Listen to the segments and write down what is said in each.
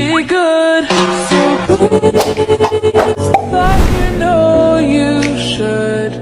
be good, so please, like you know you should.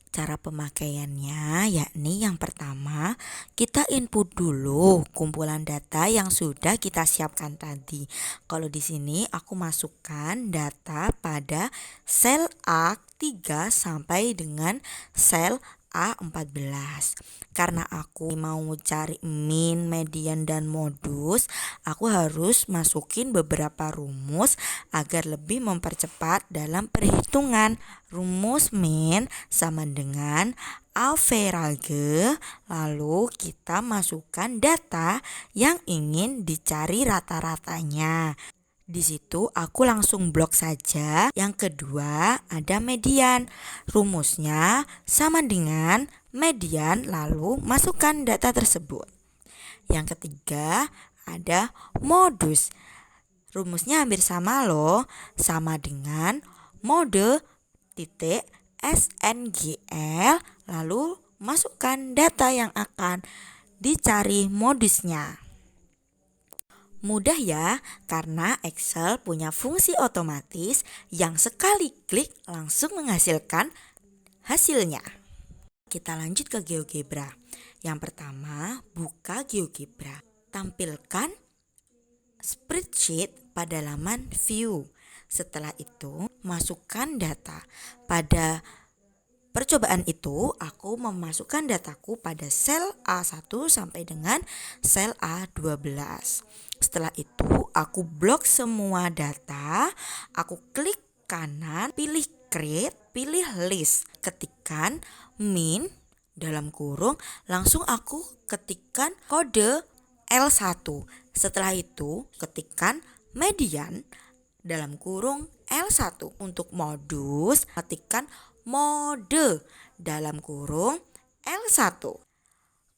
Cara pemakaiannya yakni yang pertama, kita input dulu kumpulan data yang sudah kita siapkan tadi. Kalau di sini aku masukkan data pada sel A3 sampai dengan sel A14. Karena aku mau cari min, median, dan modus, aku harus masukin beberapa rumus agar lebih mempercepat dalam perhitungan. Rumus min sama dengan average, lalu kita masukkan data yang ingin dicari rata-ratanya. Di situ aku langsung blok saja. Yang kedua ada median. Rumusnya sama dengan median, lalu masukkan data tersebut. Yang ketiga ada modus. Rumusnya hampir sama loh, sama dengan mode titik SNGL, lalu masukkan data yang akan dicari modusnya. Mudah ya, karena Excel punya fungsi otomatis yang sekali klik langsung menghasilkan hasilnya. Kita lanjut ke GeoGebra. Yang pertama, buka GeoGebra. Tampilkan spreadsheet pada laman view. Setelah itu, masukkan data. Pada percobaan itu, aku memasukkan dataku pada sel A1 sampai dengan sel A12. Setelah itu, aku blok semua data, aku klik kanan, pilih create, pilih list, ketikkan min dalam kurung, langsung aku ketikkan kode L1. Setelah itu, ketikkan median dalam kurung L1. Untuk modus, ketikkan mode dalam kurung L1.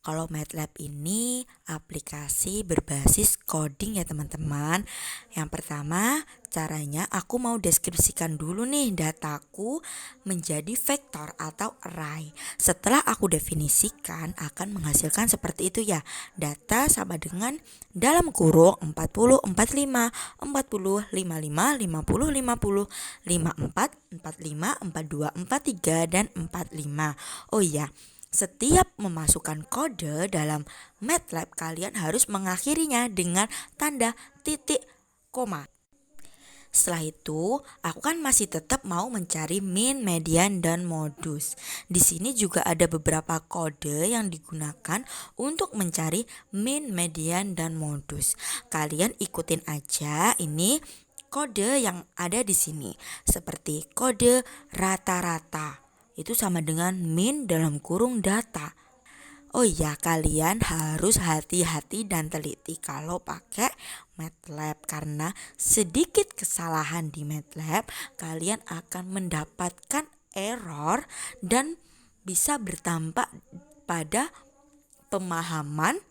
Kalau MATLAB ini aplikasi berbasis coding ya teman-teman. Yang pertama, caranya aku mau deskripsikan dulu nih dataku menjadi vektor atau array. Setelah aku definisikan akan menghasilkan seperti itu ya. Data sama dengan dalam kurung 40, 45, 40, 55, 50, 50, 54, 45, 42, 43, dan 45. Oh iya, setiap memasukkan kode dalam MATLAB kalian harus mengakhirinya dengan tanda titik koma. Setelah itu, aku kan masih tetap mau mencari min, median, dan modus. Di sini juga ada beberapa kode yang digunakan untuk mencari min, median, dan modus. Kalian ikutin aja ini kode yang ada di sini. Seperti kode rata-rata. Itu sama dengan min dalam kurung data. Oh iya, kalian harus hati-hati dan teliti kalau pakai MATLAB, karena sedikit kesalahan di MATLAB kalian akan mendapatkan error dan bisa berdampak pada pemahaman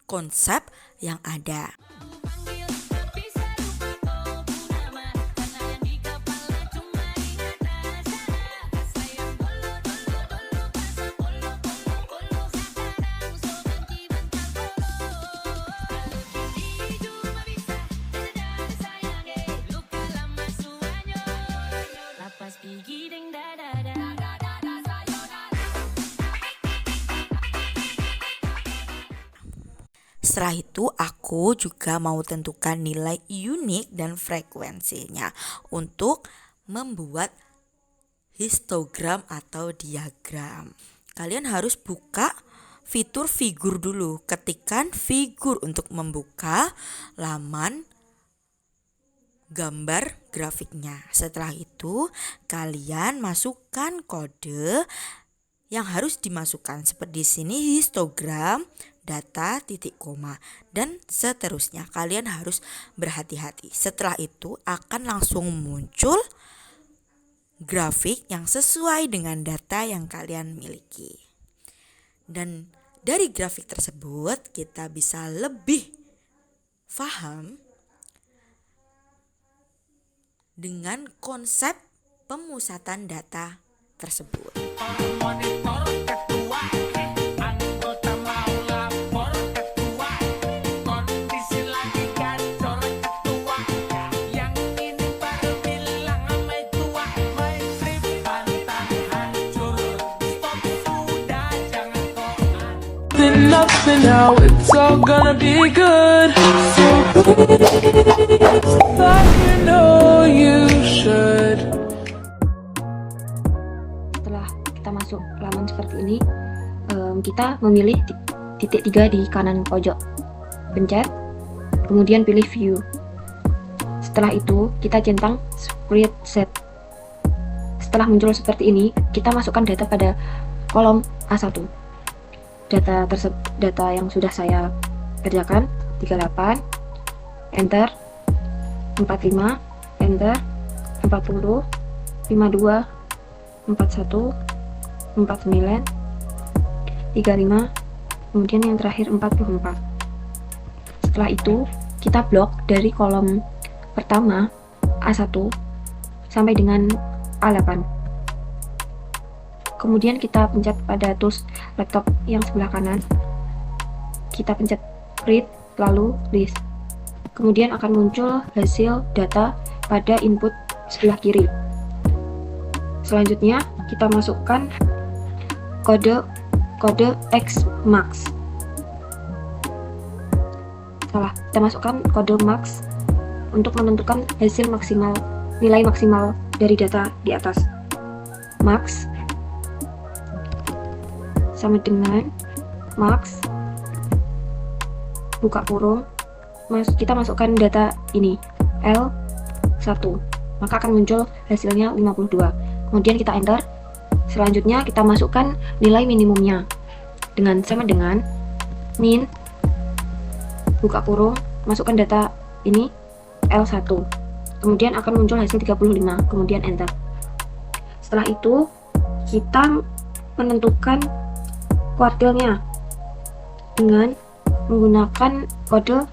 konsep yang ada. Setelah itu aku juga mau tentukan nilai unik dan frekuensinya untuk membuat histogram atau diagram. Kalian harus buka fitur figur dulu. Ketikkan figur untuk membuka laman gambar grafiknya. Setelah itu kalian masukkan kode yang harus dimasukkan, seperti di sini histogram, data, titik koma, dan seterusnya. Kalian harus berhati-hati. Setelah itu akan langsung muncul grafik yang sesuai dengan data yang kalian miliki. Dan dari grafik tersebut kita bisa lebih paham dengan konsep pemusatan data tersebut. Monitor ketua, anggota mau lapor ketua, kondisi lagi losing nothing now. It's all gonna be good. So please, like you know you should. Setelah kita masuk laman seperti ini, kita memilih titik 3 di kanan pojok, pencet, kemudian pilih view. Setelah itu kita centang spreadsheet. Setelah muncul seperti ini, kita masukkan data pada kolom A1. Data yang sudah saya kerjakan 38, enter, 45, enter, 40, 52, 41, 49, 35, kemudian yang terakhir 44. Setelah itu kita blok dari kolom pertama A1 sampai dengan A8. Kemudian kita pencet pada tools laptop yang sebelah kanan, kita pencet print lalu list. Kemudian akan muncul hasil data pada input sebelah kiri. Selanjutnya kita masukkan kode Xmax. Kita masukkan kode max untuk menentukan hasil maksimal, nilai maksimal dari data di atas. Max sama dengan max buka kurung, kita masukkan data ini L1, maka akan muncul hasilnya 52. Kemudian kita enter. Selanjutnya kita masukkan nilai minimumnya sama dengan min buka kurung, masukkan data ini L1, kemudian akan muncul hasil 35, kemudian enter. Setelah itu kita menentukan kuartilnya dengan menggunakan kode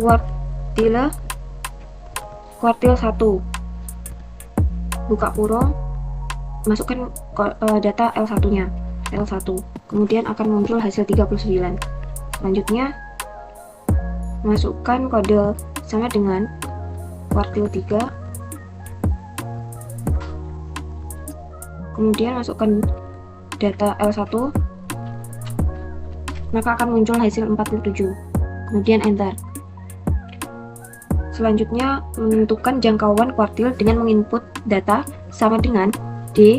kuartil 1 buka kurung, masukkan data L1 nya L1, kemudian akan muncul hasil 39. Selanjutnya masukkan kode sama dengan kuartil 3, kemudian masukkan data L1, maka akan muncul hasil 47, kemudian enter. Selanjutnya menentukan jangkauan kuartil dengan menginput data sama dengan D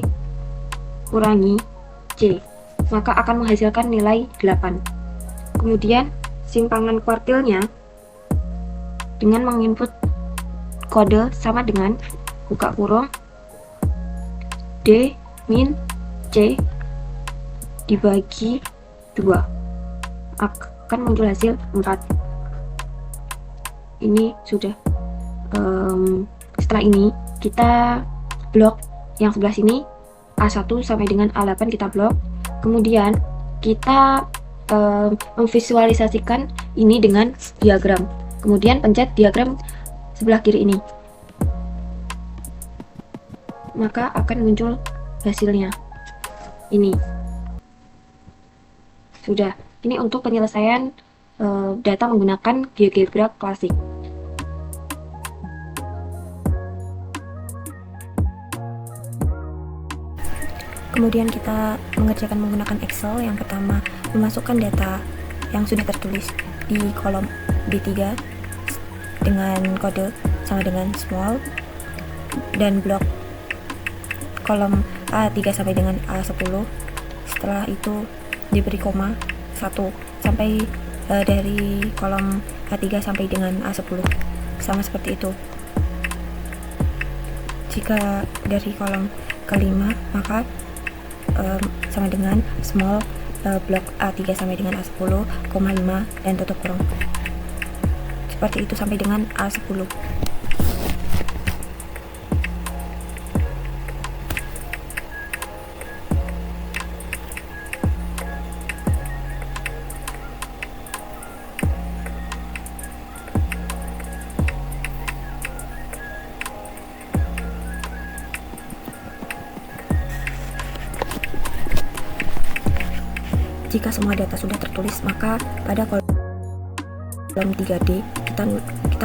kurangi C, maka akan menghasilkan nilai 8. Kemudian simpangan kuartilnya dengan menginput kode sama dengan buka kurung D min C dibagi 2, akan muncul hasil 4. Ini sudah. Setelah ini kita blok yang sebelah sini A1 sampai dengan A8 kita blok. Kemudian kita memvisualisasikan ini dengan diagram. Kemudian pencet diagram sebelah kiri ini, maka akan muncul hasilnya. Ini sudah. Ini untuk penyelesaian data menggunakan GeoGebra Classic. Kemudian kita mengerjakan menggunakan Excel. Yang pertama, memasukkan data yang sudah tertulis di kolom B3 dengan kode sama dengan small, dan blok kolom A3 sampai dengan A10. Setelah itu diberi koma 1 sampai dari kolom A3 sampai dengan A10, sama seperti itu. Jika dari kolom kelima, maka sama dengan small blok A3 sampai dengan A10, koma 5 dan tutup kurung. Seperti itu sampai dengan A10. Jika semua data sudah tertulis, maka pada kolom 3D kita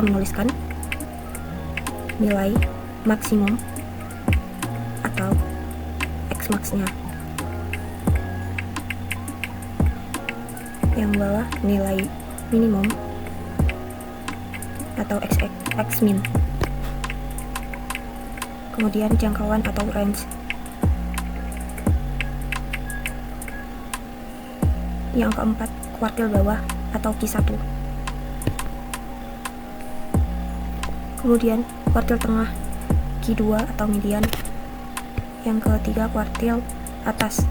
menuliskan nilai maksimum atau Xmax-nya. yang bawah nilai minimum atau x min. Kemudian jangkauan atau range. Yang keempat, kuartil bawah atau Q1. Kemudian kuartil tengah Q2 atau median. Yang ketiga, kuartil atas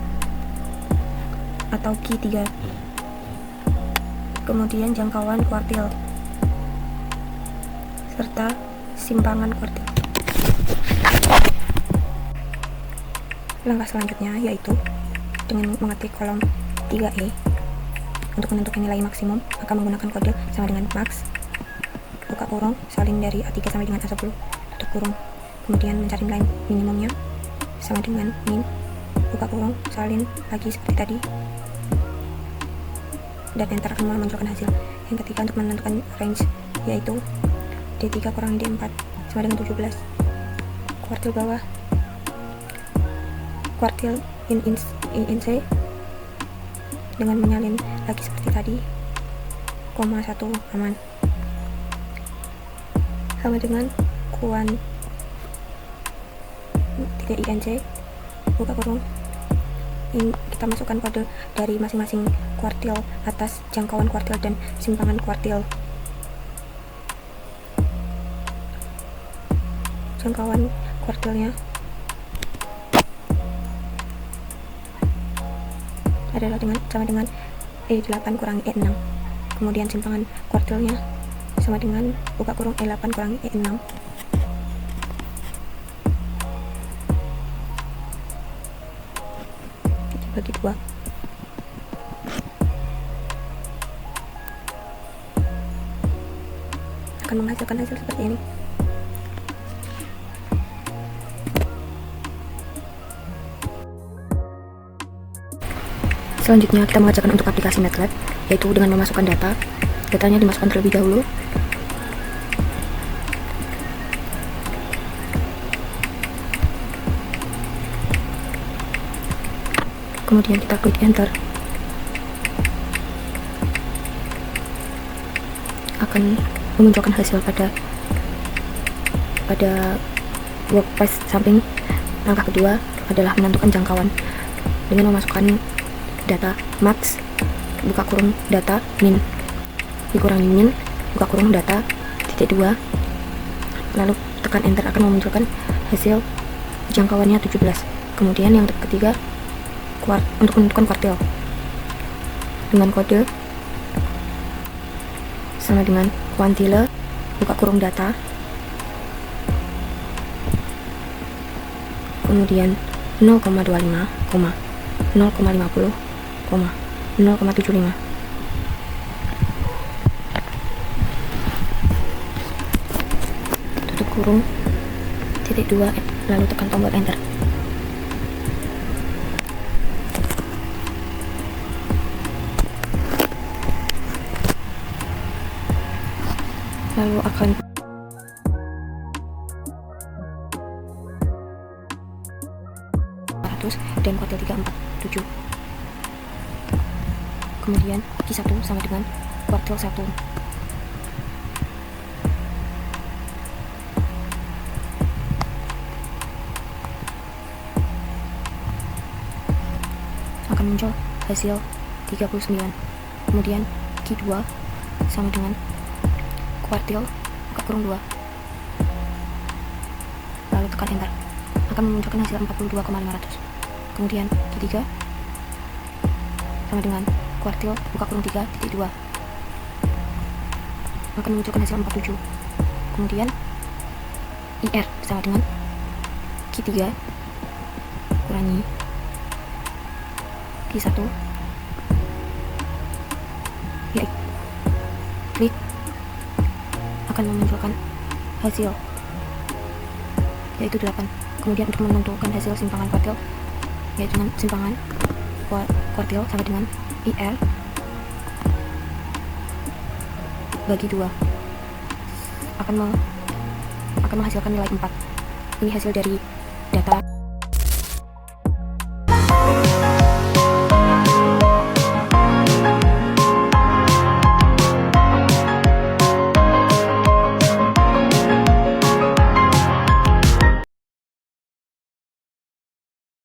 atau Q3. Kemudian jangkauan kuartil serta simpangan kuartil. Langkah selanjutnya yaitu dengan mengetik kolom 3E untuk menentukan nilai maksimum, maka menggunakan kode sama dengan max, buka kurung, salin dari A3 sampai dengan A10, tutup kurung. Kemudian mencari nilai minimumnya sama dengan min, buka kurung, salin lagi seperti tadi, dan enter akan memunculkan hasil. Yang ketiga, untuk menentukan range yaitu D3 kurangi D4 sama dengan 17. Kuartil bawah, kuartil in C dengan menyalin lagi seperti tadi, koma 1 aman, sama dengan kuan 3 INC, buka kurung. Ini kita masukkan kode dari masing-masing kuartil atas, jangkauan kuartil, dan simpangan kuartil. Jangkauan kuartilnya adalah sama dengan E8 kurangi E6. Kemudian simpangan kuartilnya sama dengan buka kurung E8 kurangi E6. Bagi 2. Akan menghasilkan hasil seperti ini. Selanjutnya kita mengerjakan untuk aplikasi MATLAB, yaitu dengan memasukkan datanya dimasukkan terlebih dahulu. Kemudian kita klik enter. Akan memunculkan hasil pada workspace samping. Langkah kedua adalah menentukan jangkauan dengan memasukkan data max, buka kurung, data min, dikurangi min, buka kurung, data titik 2, lalu tekan enter akan memunculkan hasil jangkauannya 17. Kemudian yang ketiga, untuk menentukan kuartil dengan kode sama dengan kuantile, buka kurung, data, kemudian 0,25, 0,50, 0,75. Tutup kurung, titik 2, lalu tekan tombol enter. Lalu akan dan kuartil 347. Kemudian Q1 sama dengan kuartil 1. Akan muncul hasil 39. Kemudian Q2 sama dengan kuartil buka kurung 2. Lalu tekan enter. Akan memunculkan hasil 42,500. Kemudian Q3 sama dengan kuartil buka kurung 3 titik 2. Akan memunculkan hasil 47. Kemudian IR sama dengan Q3 kurangi Q1, ya, klik, akan memunculkan hasil yaitu 8. Kemudian untuk menentukan hasil simpangan kuartil yaitu dengan simpangan kuartil sama dengan IR bagi 2 akan menghasilkan nilai 4. Ini hasil dari data